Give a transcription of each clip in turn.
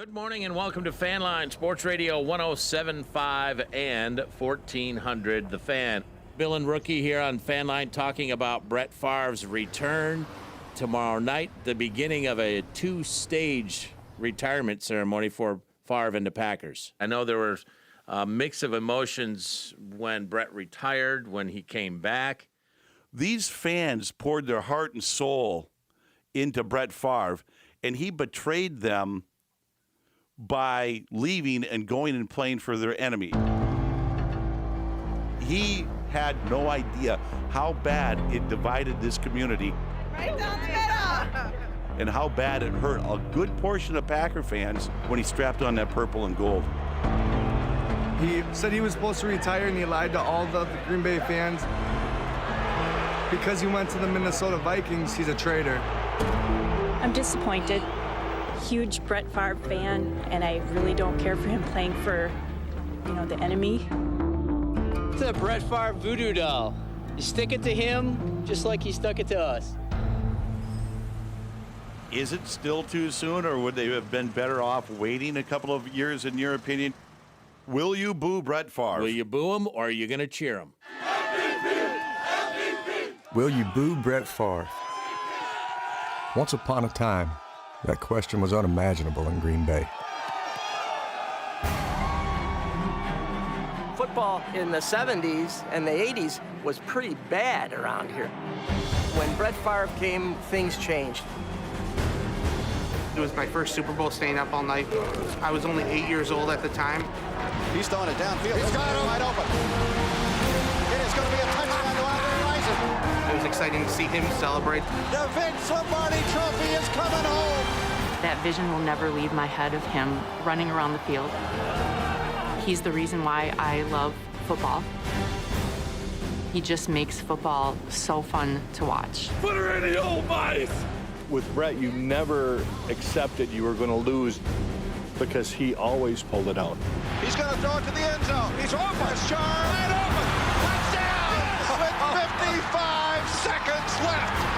Good morning and welcome to Fan Line Sports Radio 107.5 and 1400 The Fan. Bill and Rookie here on Fan Line talking about Brett Favre's return tomorrow night, the beginning of a two-stage retirement ceremony for Favre and the Packers. I know there was a mix of emotions when Brett retired, when he came back. These fans poured their heart and soul into Brett Favre, and he betrayed them by leaving and going and playing for their enemy. He had no idea how bad it divided this community. Right down the middle. And how bad it hurt a good portion of Packer fans when he strapped on that purple and gold. He said he was supposed to retire, and he lied to all the Green Bay fans. Because he went to the Minnesota Vikings, he's a traitor. I'm disappointed. Huge Brett Favre fan, and I really don't care for him playing for, the enemy. It's a Brett Favre voodoo doll. You stick it to him just like he stuck it to us. Is it still too soon, or would they have been better off waiting a couple of years, in your opinion? Will you boo Brett Favre? Will you boo him or are you going to cheer him? Will you boo Brett Favre? Once upon a time, that question was unimaginable in Green Bay. Football in the 70s and the 80s was pretty bad around here. When Brett Favre came, things changed. It was my first Super Bowl, staying up all night. I was only 8 years old at the time. He's throwing it downfield. He's got it wide open. It is going to be a touchdown to Albert Rising. It was exciting to see him celebrate. The Vince Lombardi Trophy is coming home. That vision will never leave my head of him running around the field. He's the reason why I love football. He just makes football so fun to watch. Put her in the old mice! With Brett, you never accepted you were going to lose because he always pulled it out. He's going to throw it to the end zone. He's open. Wide open. Touchdown! With 55 seconds left.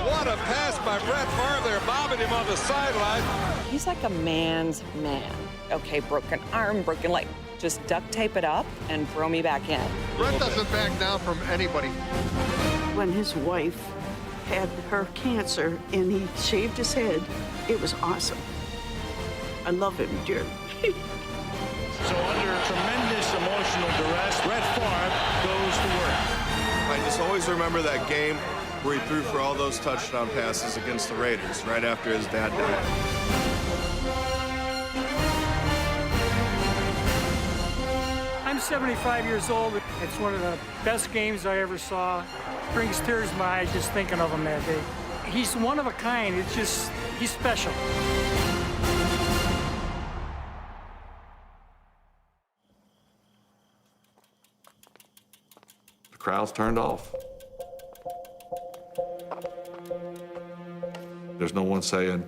What a pass by Brett Favre there, bobbing him on the sideline. He's like a man's man. Okay, broken arm, broken leg. Just duct tape it up and throw me back in. Brett doesn't back down from anybody. When his wife had her cancer and he shaved his head, it was awesome. I love him dearly. So under tremendous emotional duress, Brett Favre goes to work. I just always remember that game where he threw for all those touchdown passes against the Raiders right after his dad died. I'm 75 years old. It's one of the best games I ever saw. Brings tears to my eyes just thinking of him that day. He's one of a kind. It's just, he's special. The crowd's turned off. There's no one saying,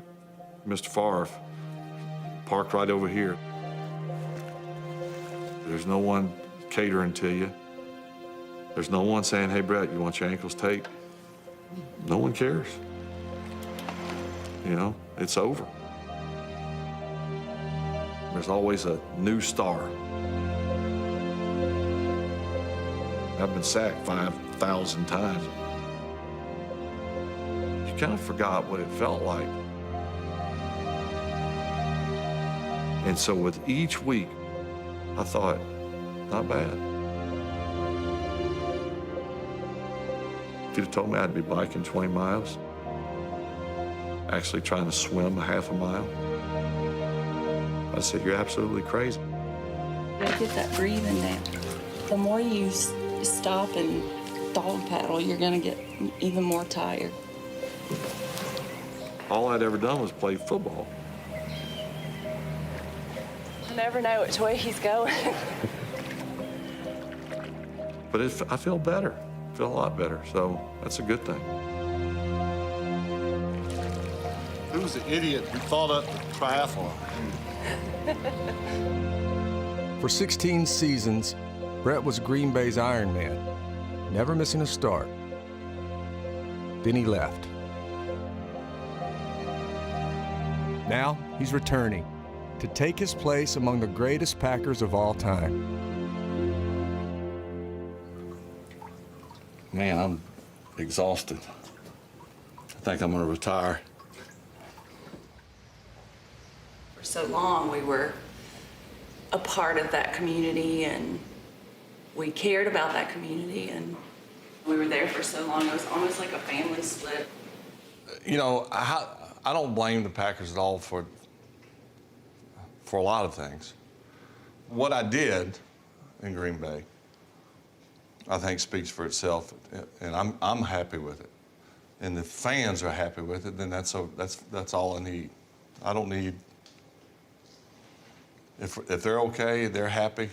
Mr. Favre, park right over here. There's no one catering to you. There's no one saying, hey, Brett, you want your ankles taped? No one cares. It's over. There's always a new star. I've been sacked 5,000 times. You kind of forgot what it felt like. And so with each week, I thought, not bad. If you'd have told me I'd be biking 20 miles, actually trying to swim a half a mile, I said, you're absolutely crazy. I get that breathing down. The more you stop and dog paddle, you're going to get even more tired. All I'd ever done was play football. I never know which way he's going. But I feel better. I feel a lot better, so that's a good thing. Who was the idiot who thought up the triathlon? For 16 seasons, Brett was Green Bay's Iron Man, never missing a start. Then he left. Now he's returning, to take his place among the greatest Packers of all time. Man, I'm exhausted. I think I'm going to retire. For so long, we were a part of that community, and we cared about that community, and we were there for so long. It was almost like a family split. You know, I don't blame the Packers at all for a lot of things. What I did in Green Bay, I think speaks for itself, and I'm happy with it. And the fans are happy with it, then that's all I need. I don't need, if they're okay, they're happy,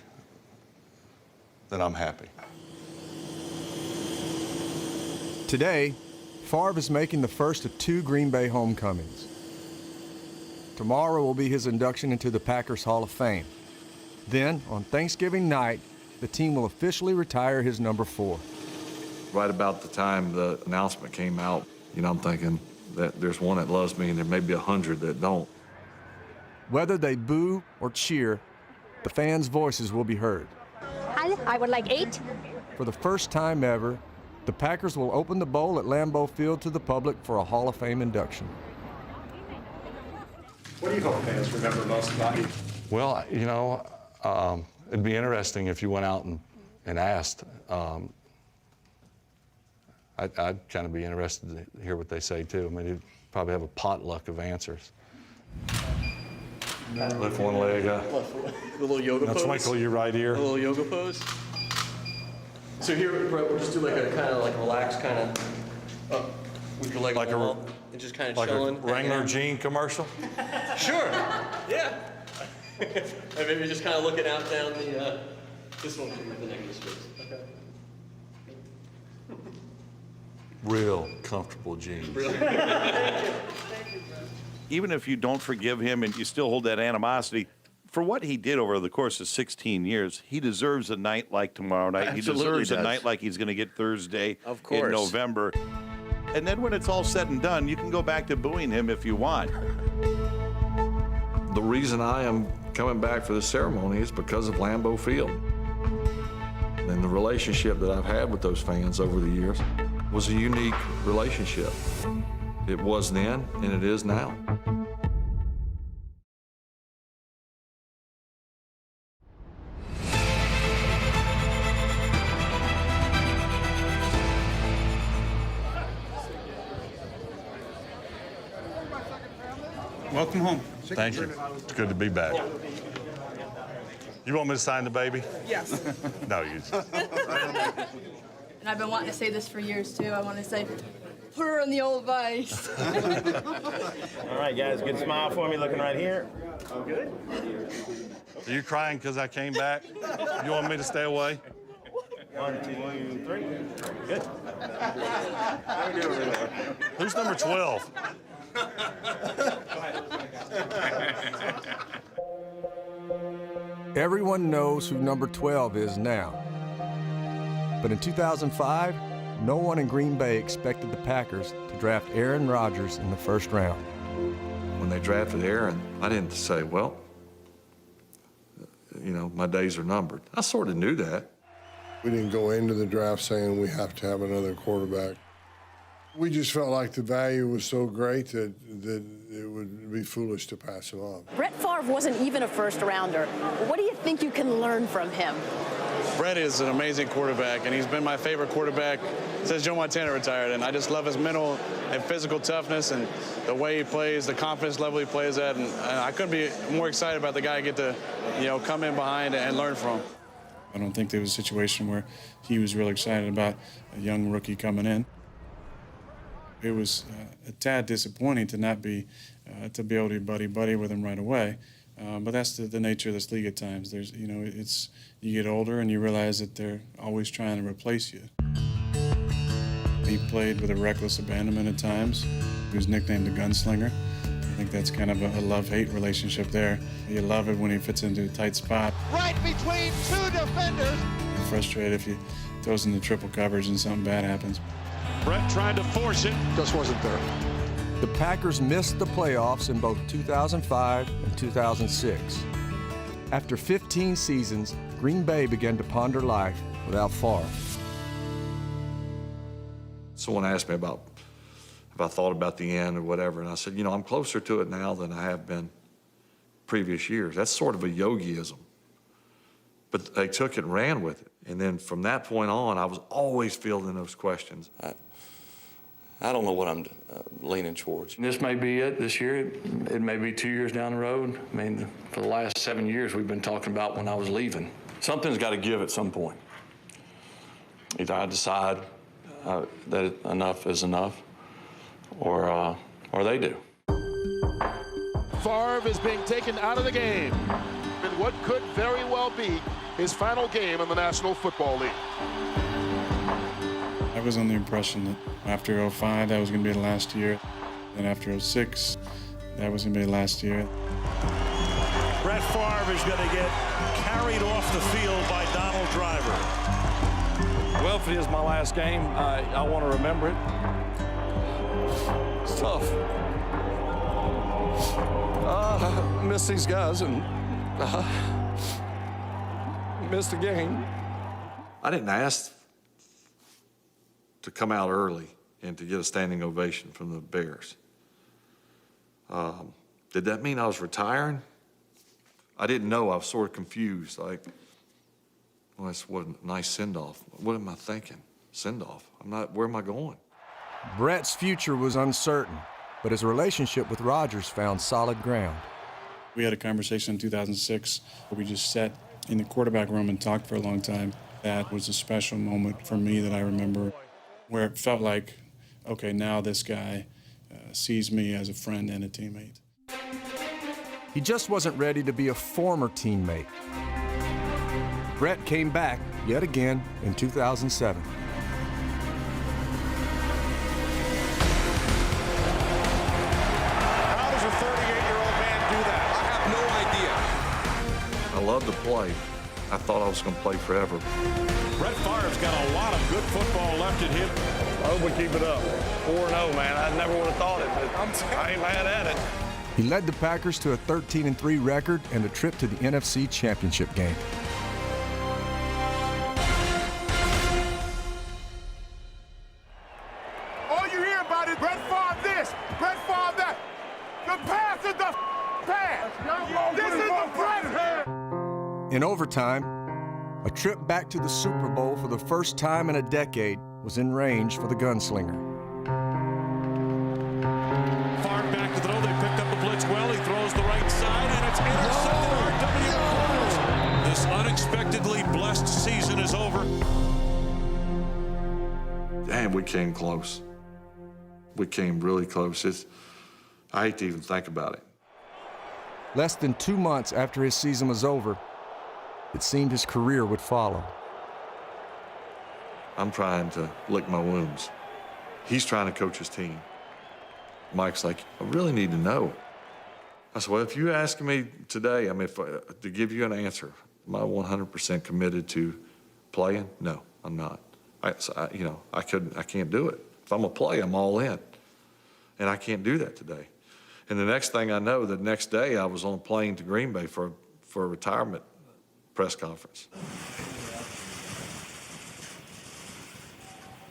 then I'm happy. Today, Favre is making the first of 2 Green Bay homecomings. Tomorrow will be his induction into the Packers Hall of Fame. Then, on Thanksgiving night, the team will officially retire his number 4. Right about the time the announcement came out, you know, I'm thinking that there's one that loves me and there may be 100 that don't. Whether they boo or cheer, the fans' voices will be heard. I would like 8. For the first time ever, the Packers will open the bowl at Lambeau Field to the public for a Hall of Fame induction. What do you hope fans remember most about you? Well, you know, it'd be interesting if you went out and asked. I'd kind of be interested to hear what they say, too. I mean, you'd probably have a potluck of answers. Lift one leg up. The little yoga pose? Twinkle your right ear. A little yoga pose? So here, Brett, we'll just do like a kind of like relaxed kind of up with your leg like on the wall and just kind of chilling. Like a Wrangler jean commercial? Sure, yeah. And maybe just kind of looking out down the, this one should be the negative space. Okay. Real comfortable jeans. Really? Even if you don't forgive him and you still hold that animosity, for what he did over the course of 16 years, he deserves a night like tomorrow night. Absolutely he deserves does. a night like he's going to get Thursday Of course. in November. And then when it's all said and done, you can go back to booing him if you want. The reason I am coming back for this ceremony is because of Lambeau Field. And the relationship that I've had with those fans over the years was a unique relationship. It was then, and it is now. Welcome home. Thank you. It's good to be back. You want me to sign the baby? Yes. No, you just. And I've been wanting to say this for years, too. I want to say, put her in the old vice. All right, guys, good smile for me, looking right here. All good? Are you crying because I came back? You want me to stay away? 1, 2, 3. Good. How we doing over there? Who's number 12? Everyone knows who number 12 is now. But in 2005, no one in Green Bay expected the Packers to draft Aaron Rodgers in the first round. When they drafted Aaron, I didn't say, well, you know, my days are numbered. I sort of knew that. We didn't go into the draft saying we have to have another quarterback. We just felt like the value was so great that it would be foolish to pass him on. Brett Favre wasn't even a first-rounder. What do you think you can learn from him? Brett is an amazing quarterback, and he's been my favorite quarterback since Joe Montana retired. And I just love his mental and physical toughness and the way he plays, the confidence level he plays at. And I couldn't be more excited about the guy I get to, you know, come in behind and learn from. I don't think there was a situation where he was really excited about a young rookie coming in. It was a tad disappointing to not be to be able to buddy with him right away, but that's the nature of this league at times. There's, you know, it's you get older and you realize that they're always trying to replace you. He played with a reckless abandonment at times. He was nicknamed the Gunslinger. I think that's kind of a love-hate relationship there. You love it when he fits into a tight spot. Right between 2 defenders. You're frustrated if he throws into triple coverage and something bad happens. Brett tried to force it. Just wasn't there. The Packers missed the playoffs in both 2005 and 2006. After 15 seasons, Green Bay began to ponder life without Favre. Someone asked me about if I thought about the end or whatever, and I said, I'm closer to it now than I have been previous years. That's sort of a yogiism. But they took it and ran with it. And then from that point on, I was always fielding those questions. I don't know what I'm leaning towards. This may be it this year. It may be 2 years down the road. I mean, for the last 7 years, we've been talking about when I was leaving. Something's got to give at some point. Either I decide that enough is enough, or they do. Favre is being taken out of the game in what could very well be his final game in the National Football League. I was under the impression that after 05, that was going to be the last year. And after 06, that was going to be the last year. Brett Favre is going to get carried off the field by Donald Driver. Well, if it is my last game, I want to remember it. It's tough. I miss these guys and missed the game. I didn't ask to come out early and to get a standing ovation from the Bears. Did that mean I was retiring? I didn't know. I was sort of confused. Like, well, that's what a nice send-off. What am I thinking? Send-off? where am I going? Brett's future was uncertain, but his relationship with Rodgers found solid ground. We had a conversation in 2006 where we just sat in the quarterback room and talked for a long time. That was a special moment for me that I remember, where it felt like, okay, now this guy sees me as a friend and a teammate. He just wasn't ready to be a former teammate. Brett came back yet again in 2007. How does a 38-year-old man do that? I have no idea. I love to play. I thought I was going to play forever. Brett Favre's got a lot of good football left in him. I hope we keep it up. 4-0, man. I never would have thought it, but I ain't mad at it. He led the Packers to a 13-3 record and a trip to the NFC Championship game. All you hear about is Brett Favre this, Brett Favre that. The pass is the pass. This is the Brett. In overtime, a trip back to the Super Bowl for the first time in a decade was in range for the gunslinger. Favre back to throw. They picked up the blitz well. He throws the right side, and it's intercepted. R.W. Corners. This unexpectedly blessed season is over. Damn, we came close. We came really close. I hate to even think about it. Less than 2 months after his season was over, it seemed his career would follow. I'm trying to lick my wounds. He's trying to coach his team. Mike's like, I really need to know. I said, well, if you ask me today, to give you an answer, am I 100% committed to playing? No, I'm not. I can't do it. If I'm gonna play, I'm all in. And I can't do that today. And the next thing I know, the next day I was on a plane to Green Bay for a retirement press conference.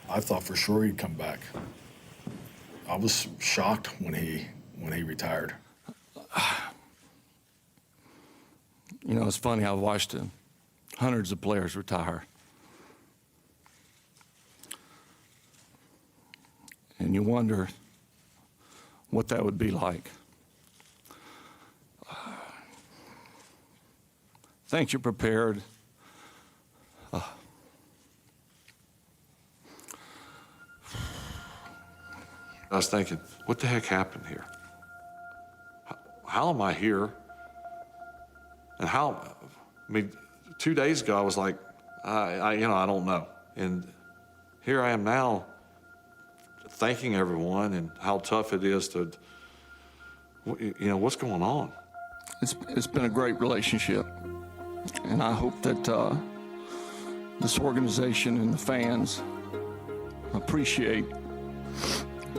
I thought for sure he'd come back. I was shocked when he retired. You know, it's funny, I've watched hundreds of players retire. And you wonder what that would be like. Think you're prepared. I was thinking, what the heck happened here? How am I here? And 2 days ago I was like, I don't know. And here I am now, thanking everyone and how tough it is to, what's going on? It's been a great relationship. And I hope that this organization and the fans appreciate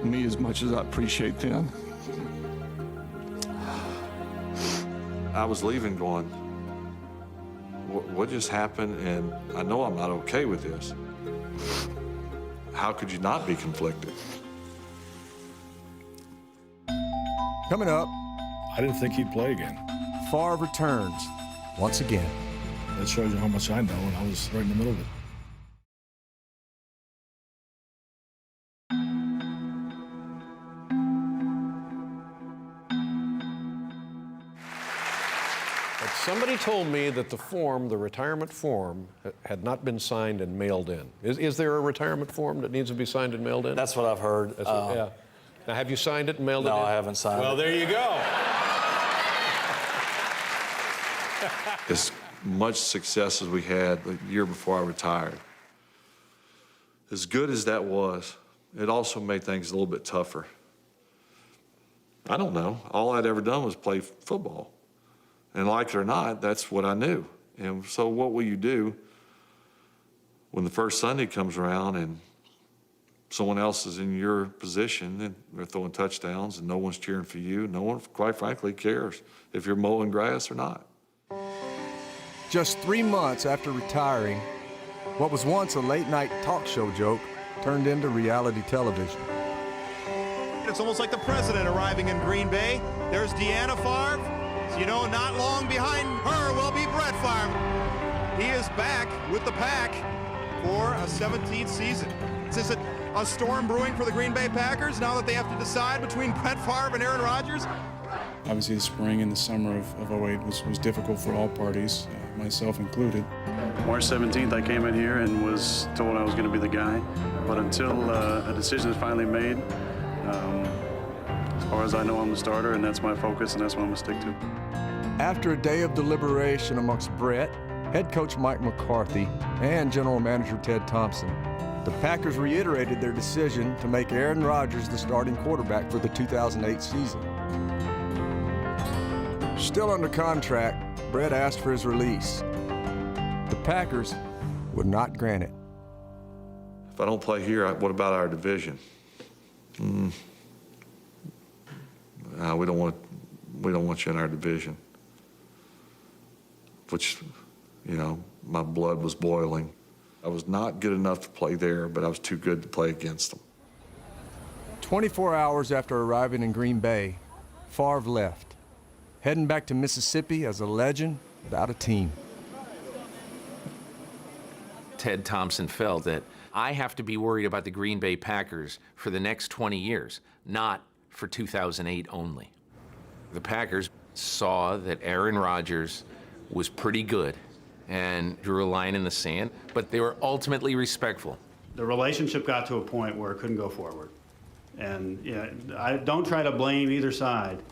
me as much as I appreciate them. I was leaving going, what just happened? And I know I'm not okay with this. How could you not be conflicted? Coming up, I didn't think he'd play again. Favre returns once again. That shows you how much I know, and I was right in the middle of it. But somebody told me that the retirement form, had not been signed and mailed in. Is there a retirement form that needs to be signed and mailed in? That's what I've heard. Yeah. Now, have you signed it and mailed it in? No, I haven't signed it. Well, there you go. As much success as we had the year before I retired, as good as that was, it also made things a little bit tougher. I don't know. All I'd ever done was play football. And like it or not, that's what I knew. And so what will you do when the first Sunday comes around and someone else is in your position and they're throwing touchdowns and no one's cheering for you? No one, quite frankly, cares if you're mowing grass or not. Just 3 months after retiring, what was once a late-night talk show joke turned into reality television. It's almost like the president arriving in Green Bay. There's Deanna Favre. So, you know, not long behind her will be Brett Favre. He is back with the pack for a 17th season. Is it a storm brewing for the Green Bay Packers now that they have to decide between Brett Favre and Aaron Rodgers? Obviously, the spring and the summer of 08 was difficult for all parties, myself included. March 17th, I came in here and was told I was going to be the guy. But until a decision is finally made, as far as I know, I'm the starter, and that's my focus, and that's what I'm going to stick to. After a day of deliberation amongst Brett, head coach Mike McCarthy, and general manager Ted Thompson, the Packers reiterated their decision to make Aaron Rodgers the starting quarterback for the 2008 season. Still under contract, Brett asked for his release. The Packers would not grant it. If I don't play here, what about our division? We don't want you in our division. Which, you know, my blood was boiling. I was not good enough to play there, but I was too good to play against them. 24 hours after arriving in Green Bay, Favre left, heading back to Mississippi as a legend without a team. Ted Thompson felt that I have to be worried about the Green Bay Packers for the next 20 years, not for 2008 only. The Packers saw that Aaron Rodgers was pretty good and drew a line in the sand, but they were ultimately respectful. The relationship got to a point where it couldn't go forward. And yeah, I don't try to blame either side.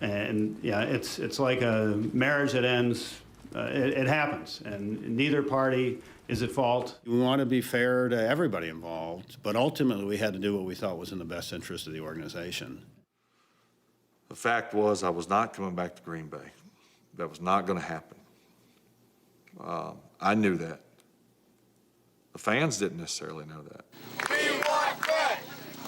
It's like a marriage that ends, it happens, and neither party is at fault. We want to be fair to everybody involved, but ultimately we had to do what we thought was in the best interest of the organization. The fact was I was not coming back to Green Bay. That was not going to happen. I knew that. The fans didn't necessarily know that. We want Brett!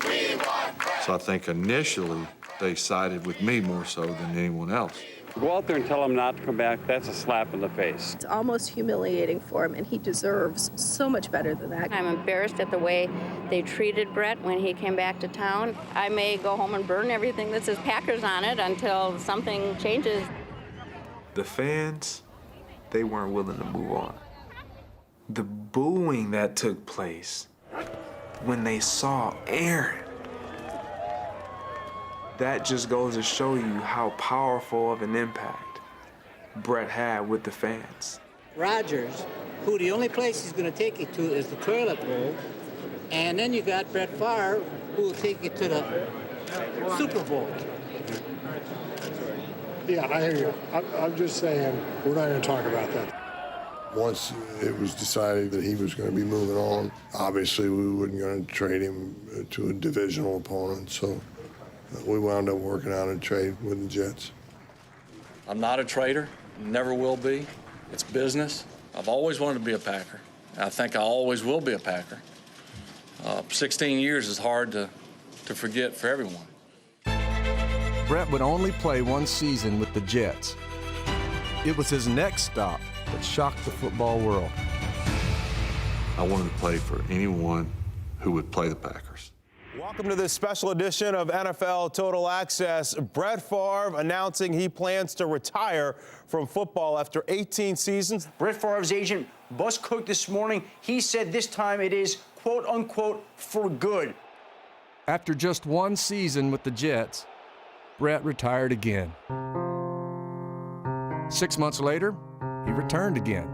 We want Brett! So I think initially they sided with me more so than anyone else. Go out there and tell him not to come back. That's a slap in the face. It's almost humiliating for him, and he deserves so much better than that. I'm embarrassed at the way they treated Brett when he came back to town. I may go home and burn everything that says Packers on it until something changes. The fans, they weren't willing to move on. The booing that took place when they saw Aaron, that just goes to show you how powerful of an impact Brett had with the fans. Rodgers, who the only place he's going to take you to is the toilet bowl, and then you got Brett Favre, who will take you to the Super Bowl. Yeah, I hear you. I'm just saying, we're not going to talk about that. Once it was decided that he was going to be moving on, obviously we weren't going to trade him to a divisional opponent, so we wound up working out a trade with the Jets. I'm not a trader, never will be. It's business. I've always wanted to be a Packer. I think I always will be a Packer. 16 years is hard to to forget for everyone. Brett would only play one season with the Jets. It was his next stop that shocked the football world. I wanted to play for anyone who would play the Packers. Welcome to this special edition of NFL Total Access. Brett Favre announcing he plans to retire from football after 18 seasons. Brett Favre's agent, Bus Cook, this morning, he said this time it is, quote unquote, for good. After just one season with the Jets, Brett retired again. 6 months later, he returned again,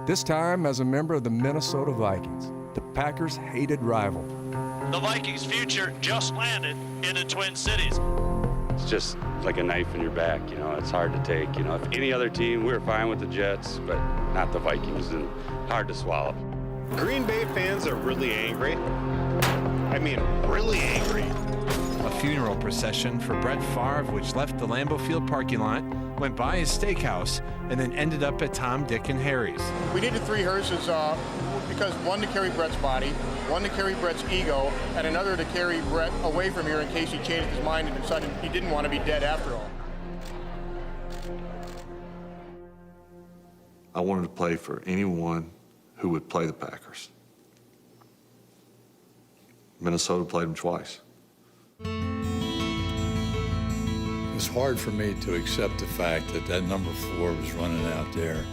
this time as a member of the Minnesota Vikings, the Packers' hated rival. The Vikings' future just landed in the Twin Cities. It's just like a knife in your back, you know, it's hard to take. You know, if any other team, we were fine with the Jets, but not the Vikings, and hard to swallow. Green Bay fans are really angry. I mean, really angry. A funeral procession for Brett Favre, which left the Lambeau Field parking lot, went by his steakhouse, and then ended up at Tom, Dick, and Harry's. We needed 3 hearses because one to carry Brett's body, one to carry Brett's ego, and another to carry Brett away from here in case he changed his mind and decided he didn't want to be dead after all. I wanted to play for anyone who would play the Packers. Minnesota played them twice. It was hard for me to accept the fact that that number 4 was running out there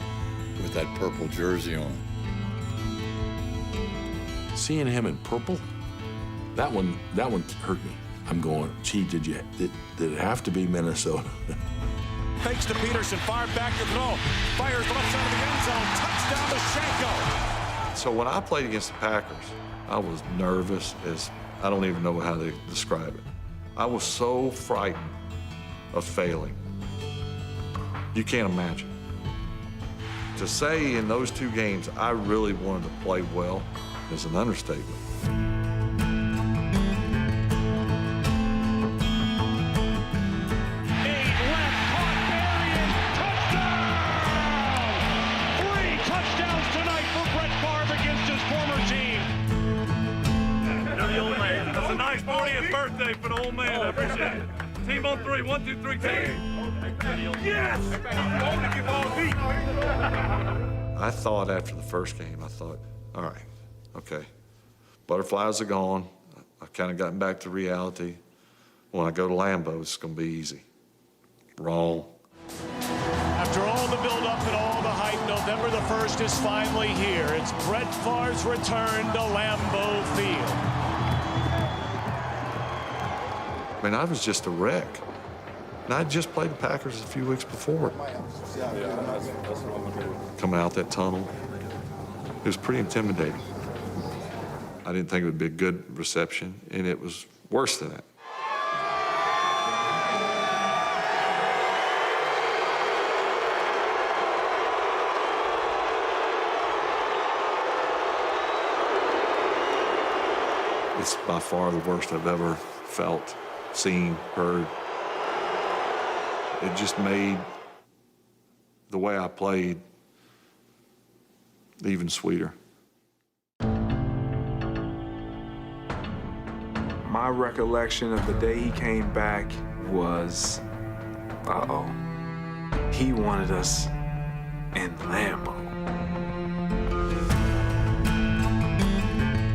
with that purple jersey on. Seeing him in purple, that one hurt me. I'm going, gee, did it have to be Minnesota? Fakes to Peterson, Favre back to throw. Fires left side of the end zone. Touchdown to Schenko. So when I played against the Packers, I was nervous as I don't even know how to describe it. I was so frightened of failing. You can't imagine. To say in those 2 games I really wanted to play well is an understatement. Touchdowns tonight for Brett Favre against his former team. You're the old man. That's a nice 40th birthday for the old man. I appreciate it. Team on 3. 1, 2, 3, team. Yes! I thought after the first game, all right, okay. Butterflies are gone. I've kind of gotten back to reality. When I go to Lambeau, it's going to be easy. Wrong. After all the build-up and all the hype, November the 1st is finally here. It's Brett Favre's return to Lambeau Field. I mean, I was just a wreck. And I just played the Packers a few weeks before. Coming out that tunnel, it was pretty intimidating. I didn't think it would be a good reception, and it was worse than that. It's by far the worst I've ever felt, seen, heard. It just made the way I played even sweeter. My recollection of the day he came back was, he wanted us in Lambeau.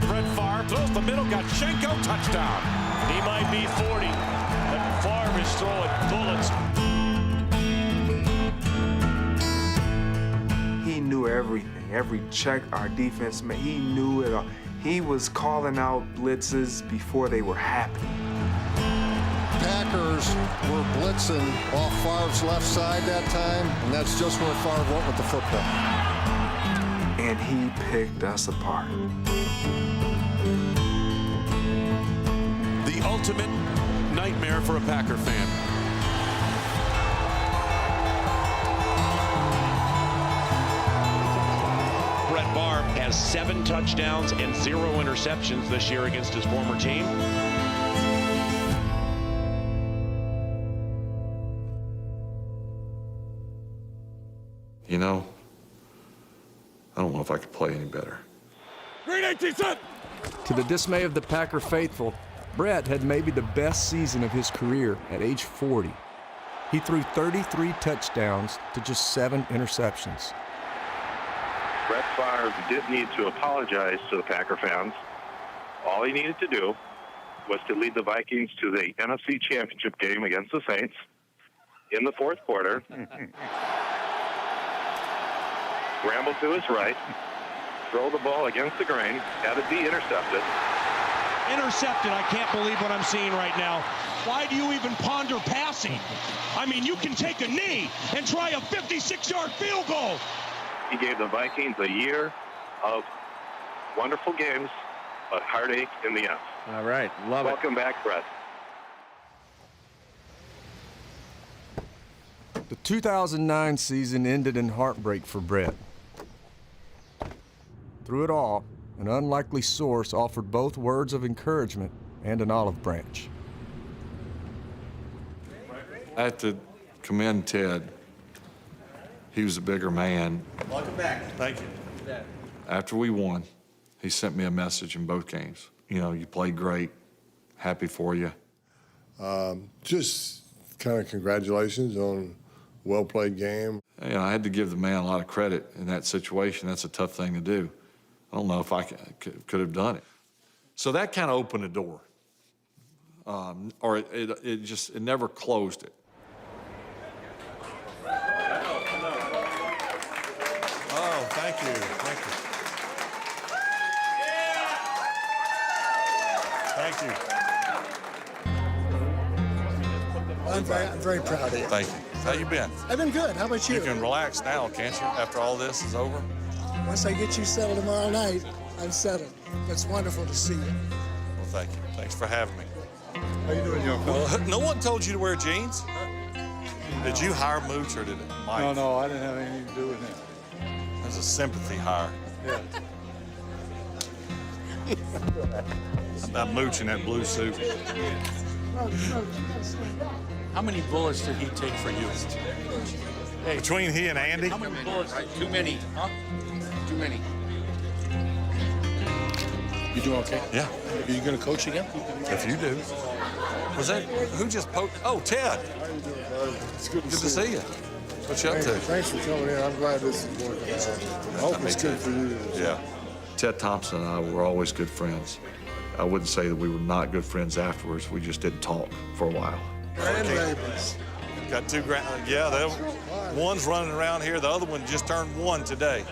Brett Favre throws the middle, got Schenko, touchdown. He might be 40, but Favre is throwing bullets. He knew everything, every check our defense made, he knew it all. He was calling out blitzes before they were happening. Packers were blitzing off Favre's left side that time, and that's just where Favre went with the football. And he picked us apart. The ultimate nightmare for a Packer fan. Brett Favre has 7 touchdowns and 0 interceptions this year against his former team. You know, I don't know if I could play any better. Green 18 set. To the dismay of the Packer faithful, Brett had maybe the best season of his career at age 40. He threw 33 touchdowns to just 7 interceptions. Brett Favre did need to apologize to the Packer fans. All he needed to do was to lead the Vikings to the NFC Championship game against the Saints in the fourth quarter. Scramble to his right, throw the ball against the grain, had it be intercepted. Intercepted. I can't believe what I'm seeing right now. Why do you even ponder passing? I mean, you can take a knee and try a 56-yard field goal. He gave the Vikings a year of wonderful games, but heartache in the end. All right, love it. Welcome back, Brett. The 2009 season ended in heartbreak for Brett. Through it all, an unlikely source offered both words of encouragement and an olive branch. I have to commend Ted. He was a bigger man. Welcome back. Thank you. After we won, he sent me a message in both games. You know, you played great. Happy for you. Just kind of congratulations on a well-played game. You know, I had to give the man a lot of credit in that situation. That's a tough thing to do. I don't know if I could have done it. So that kind of opened the door. Or it never closed it. Oh, thank you. Thank you. I'm very proud of you. Thank you. How you been? I've been good. How about you? You can relax now, can't you, after all this is over? Once I get you settled tomorrow night, I'm settled. It's wonderful to see you. Well, thank you. Thanks for having me. How you doing, young fella? Well, no one told you to wear jeans? Did you hire Mooch or did it Mike? No, I didn't have anything to do with him. It was a sympathy hire. Yeah. About Mooch in that blue suit. How many bullets did he take for you? Hey, between he and Andy? How many bullets? Too many, huh? Too many. You doing okay? Yeah. Are you going to coach again? If you do. Was that, who just poked? Oh, Ted. How you doing, bud? It's good to see you. What you up to? Thanks for coming in. I'm glad this is working out. I hope it's good for you. Yeah. Ted Thompson and I were always good friends. I wouldn't say that we were not good friends afterwards. We just didn't talk for a while. Grandbabies. Got 2 yeah, one's running around here. The other one just turned 1 today.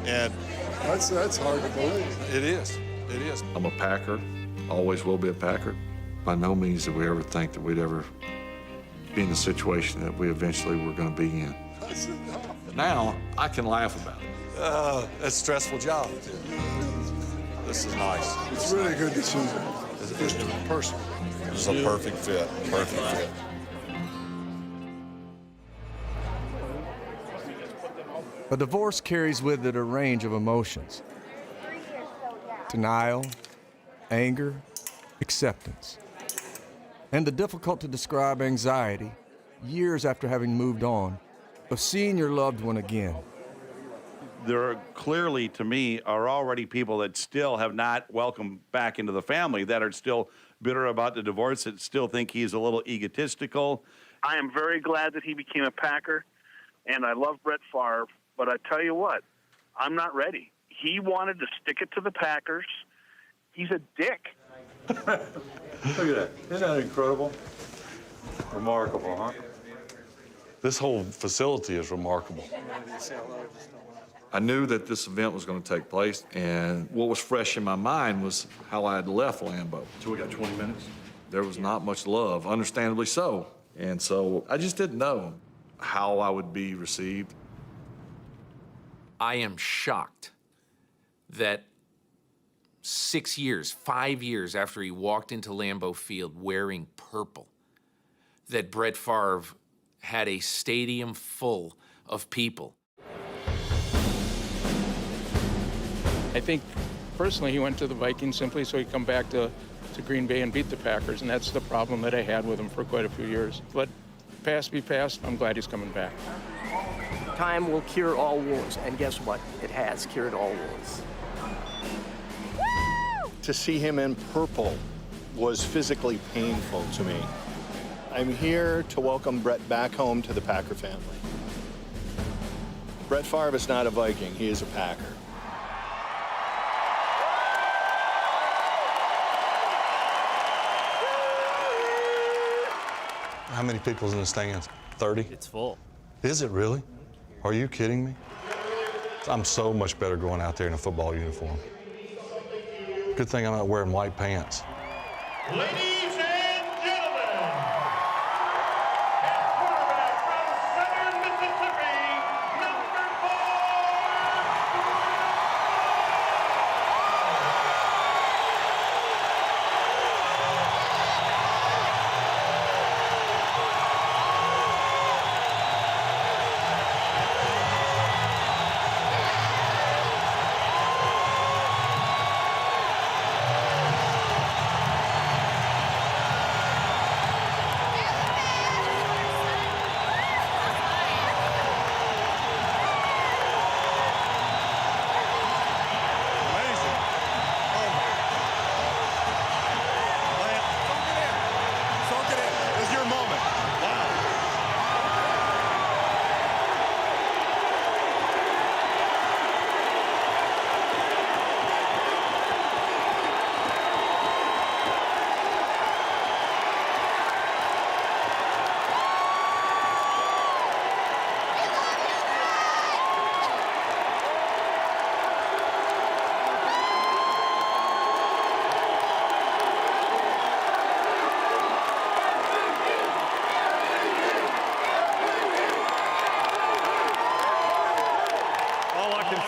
And that's hard to believe. It is. It is. I'm a Packer. Always will be a Packer. By no means did we ever think that we'd ever be in the situation that we eventually were going to be in. Now, I can laugh about it. That's a stressful job. This is nice. It's really good to see you. It's personal. It's a perfect fit. Perfect fit. A divorce carries with it a range of emotions. Denial, anger, acceptance. And the difficult-to-describe anxiety, years after having moved on, of seeing your loved one again. There are clearly, to me, are already people that still have not welcomed back into the family, that are still bitter about the divorce, that still think he's a little egotistical. I am very glad that he became a Packer, and I love Brett Favre, but I tell you what, I'm not ready. He wanted to stick it to the Packers. He's a dick. Look at that. Isn't that incredible? Remarkable, huh? This whole facility is remarkable. I knew that this event was going to take place, and what was fresh in my mind was how I had left Lambeau. So we got 20 minutes? There was not much love, understandably so. And so I just didn't know how I would be received. I am shocked that 6 years, 5 years after he walked into Lambeau Field wearing purple, that Brett Favre had a stadium full of people. I think personally he went to the Vikings simply so he'd come back to Green Bay and beat the Packers, and that's the problem that I had with him for quite a few years. But past be past, I'm glad he's coming back. Time will cure all wounds, and guess what? It has cured all wounds. To see him in purple was physically painful to me. I'm here to welcome Brett back home to the Packer family. Brett Favre is not a Viking, he is a Packer. How many people's in the stands? 30? It's full. Is it really? Are you kidding me? I'm so much better going out there in a football uniform. Good thing I'm not wearing white pants. Ladies and gentlemen, at quarterback from Southern Mississippi, number 4.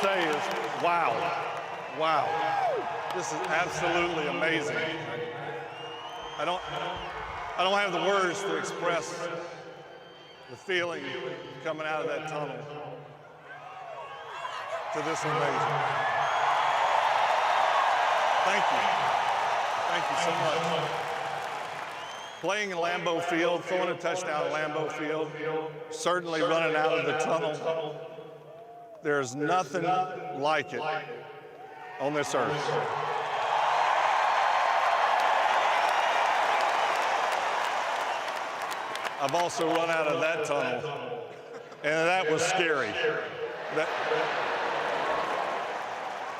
Say is, wow, wow. This is absolutely amazing. I don't have the words to express the feeling coming out of that tunnel to this amazing. Thank you. Thank you so much. Playing in Lambeau Field, throwing a touchdown at Lambeau Field, certainly running out of the tunnel. There's nothing like it on this earth. I've also run out of that tunnel, and that was scary.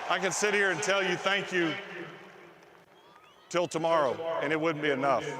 I can sit here and tell you thank you till tomorrow, and it wouldn't be enough.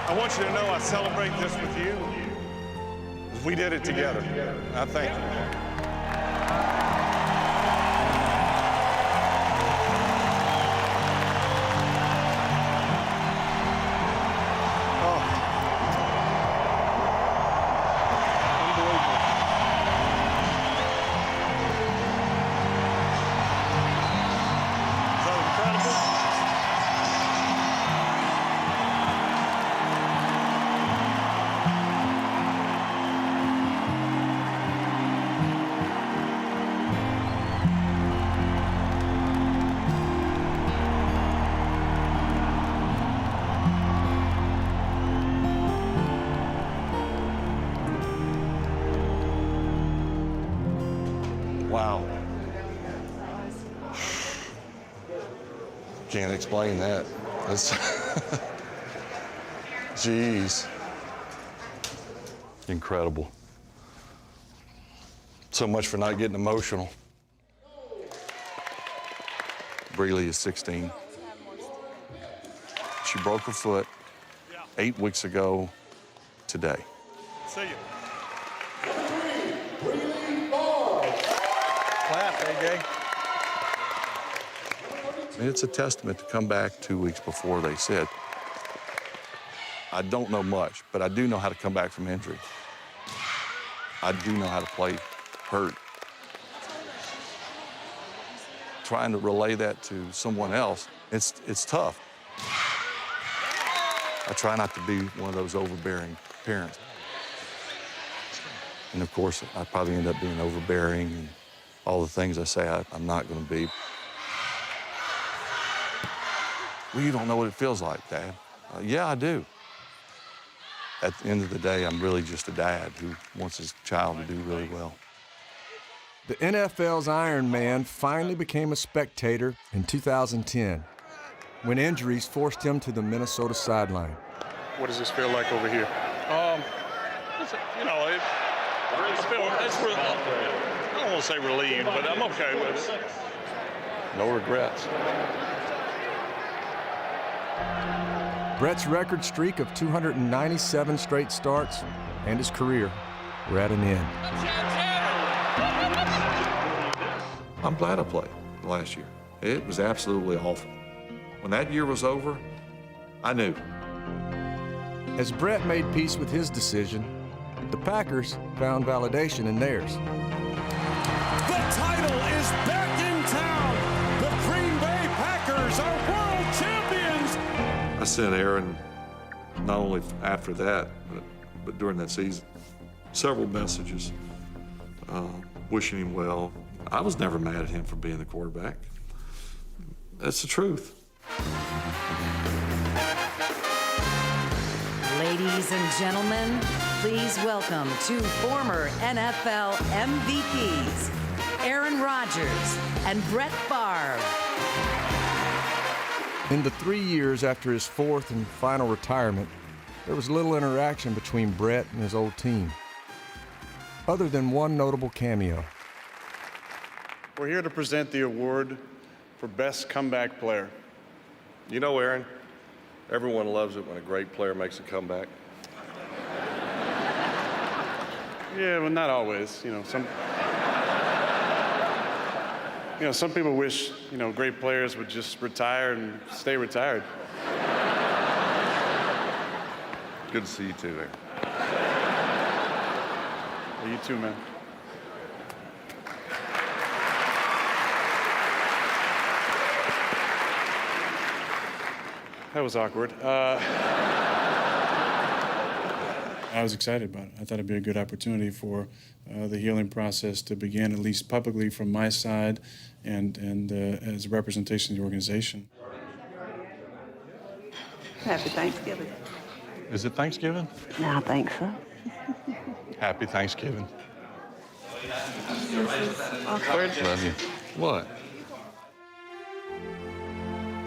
I want you to know I celebrate this with you. We did it together. I thank you. Wow. Can't explain that. That's jeez. Incredible. So much for not getting emotional. Breeley is 16. She broke her foot 8 weeks ago today. See you. Clap, AJ. And it's a testament to come back 2 weeks before they said, I don't know much, but I do know how to come back from injury. I do know how to play hurt. trying to relay that to someone else, it's tough. I try not to be one of those overbearing parents. And of course, I probably end up being overbearing and all the things I say I'm not going to be. Well, you don't know what it feels like, Dad. Yeah, I do. At the end of the day, I'm really just a dad who wants his child to do really well. The NFL's Iron Man finally became a spectator in 2010 when injuries forced him to the Minnesota sideline. What does this feel like over here? You know, I don't want to say relieved, but I'm okay with it. No regrets. Brett's record streak of 297 straight starts and his career were at an end. I'm glad I played last year. It was absolutely awful. When that year was over, I knew. As Brett made peace with his decision, the Packers found validation in theirs. The title is back in town. The Green Bay Packers are world champions. I sent Aaron, not only after that, but during that season, several messages wishing him well. I was never mad at him for being the quarterback. That's the truth. Ladies and gentlemen, please welcome two former NFL MVPs, Aaron Rodgers and Brett Favre. In the 3 years after his fourth and final retirement, there was little interaction between Brett and his old team, other than one notable cameo. We're here to present the award for Best Comeback Player. You know, Aaron, everyone loves it when a great player makes a comeback. Yeah, well, not always. Some people wish, great players would just retire and stay retired. Good to see you too, Aaron. Well, you too, man. That was awkward. I was excited about it. I thought it'd be a good opportunity for the healing process to begin, at least publicly from my side and as a representation of the organization. Happy Thanksgiving. Is it Thanksgiving? Yeah, I think so. Happy Thanksgiving. Awkward. Love you. What?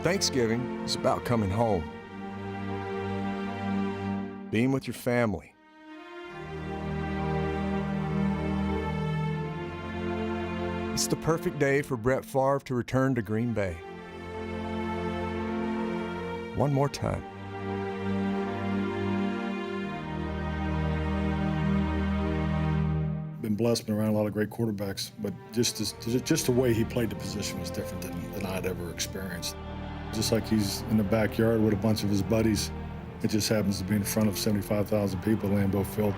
Thanksgiving is about coming home, being with your family. It's the perfect day for Brett Favre to return to Green Bay. One more time. Been blessed, been around a lot of great quarterbacks, but just the way he played the position was different than I'd ever experienced. Just like he's in the backyard with a bunch of his buddies, it just happens to be in front of 75,000 people at Lambeau Field.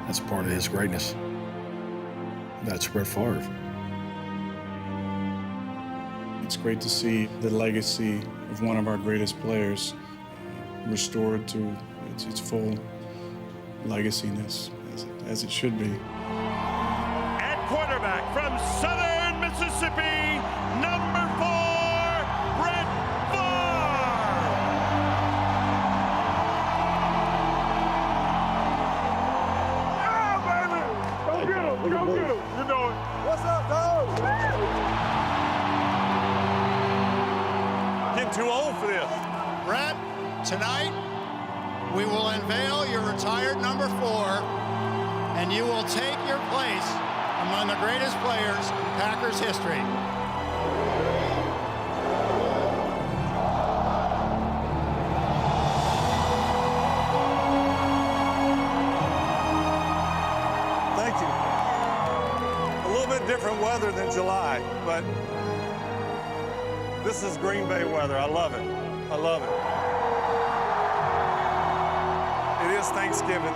That's part of his greatness. That's Brett Favre. It's great to see the legacy of one of our greatest players restored to its full legaciness, as it should be. At quarterback from Southern Mississippi, number 4, Brett Favre. Yeah, baby! Go get him! Go get him! You know it. What's up, dog? Getting too old for this. Brett, tonight we will unveil your retired number 4, and you will take your place among the greatest players in Packers history. Thank you. A little bit different weather than July, but this is Green Bay weather. I love it. I love it. It is Thanksgiving,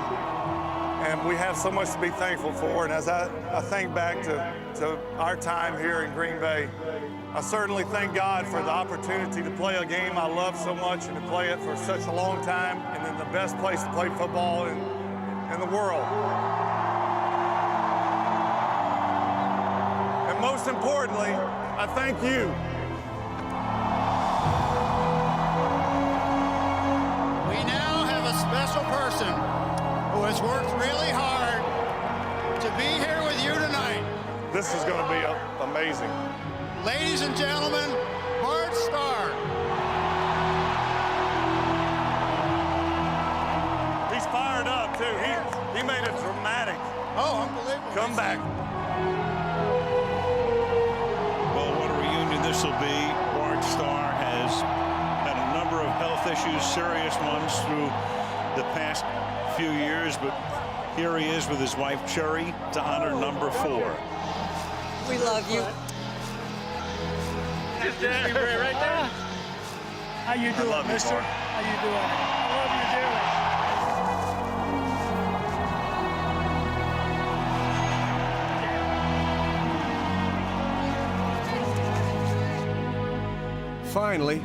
and we have so much to be thankful for. And as I think back to to our time here in Green Bay. I certainly thank God for the opportunity to play a game I love so much and to play it for such a long time and in the best place to play football in the world. And most importantly, I thank you. We now have a special person who has worked really hard to be here with you tonight. This is going to be amazing. Ladies and gentlemen, Bart Starr. He's fired up, too. He made a dramatic comeback. Well, what a reunion this will be. Bart Starr has had a number of health issues, serious ones, through the past few years, but here he is with his wife, Cherry, to honor number 4. We love you. Right there. How you doing, mister? How you doing? I love you dearly. Finally,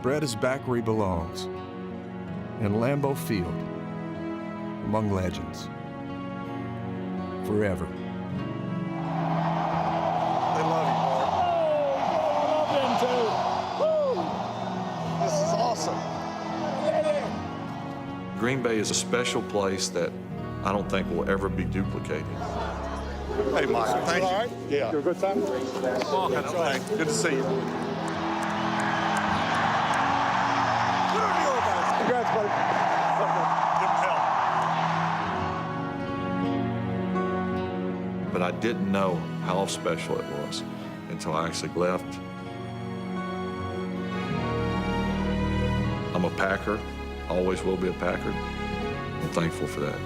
Brett is back where he belongs, in Lambeau Field, among legends, forever. They love you, Bart. I love them too. Woo! This is awesome. Green Bay is a special place that I don't think will ever be duplicated. Hey, Mike, thank you. All right? Yeah. You a good time? Good to see you. Congrats, buddy. Give him hell. But I didn't know how special it was until I actually left. I'm a Packer, always will be a Packer. I'm thankful for that.